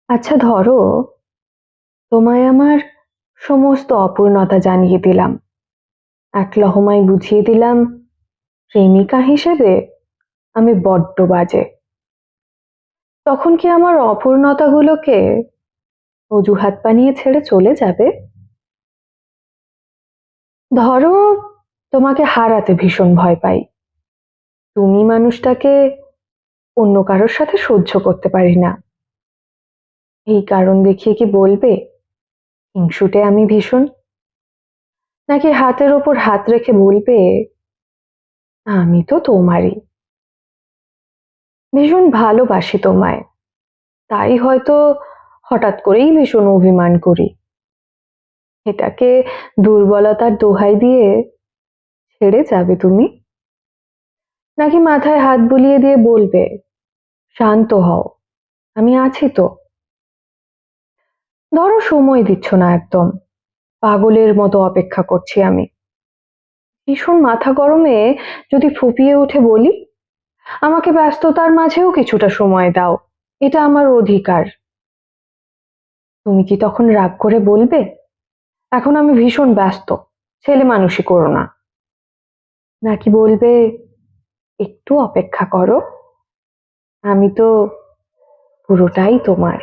আচ্ছা ধরো, তোমায় আমার সমস্ত অপূর্ণতা জানিয়ে দিলাম, এক লহমায় বুঝিয়ে দিলাম প্রেমিকা হিসেবে আমি বড্ড বাজে। তখন কি আমার অপূর্ণতাগুলোকে অজুহাত বানিয়ে ছেড়ে চলে যাবে? ধরো, তোমাকে হারাতে ভীষণ ভয় পাই। তুমি মানুষটাকে অন্য কারোর সাথে সহ্য করতে পারি না। এই কারণ দেখিয়ে কি বলবে হিংসুটে আমি ভীষণ? নাকি হাতের ওপর হাত রেখে বলবে আমি তো তোমারই, ভীষণ ভালোবাসি তোমায়, তাই হয়তো হঠাৎ করেই ভীষণ অভিমান করি? এটাকে দুর্বলতার দোহাই দিয়ে ছেড়ে যাবে তুমি? নাকি মাথায় হাত বুলিয়ে দিয়ে বলবে শান্ত হও, আমি আছি তো? ধরো সময় দিচ্ছ না একদম, পাগলের মতো অপেক্ষা করছি আমি। ভীষণ মাথা গরমে যদি ফুপিয়ে উঠে বলি আমাকে ব্যস্ততার মাঝেও কিছুটা সময় দাও, এটা আমার অধিকার, তুমি কি তখন রাগ করে বলবে এখন আমি ভীষণ ব্যস্ত, ছেলে মানুষই করো না? নাকি বলবে একটু অপেক্ষা করো, আমি তো পুরোটাই তোমার?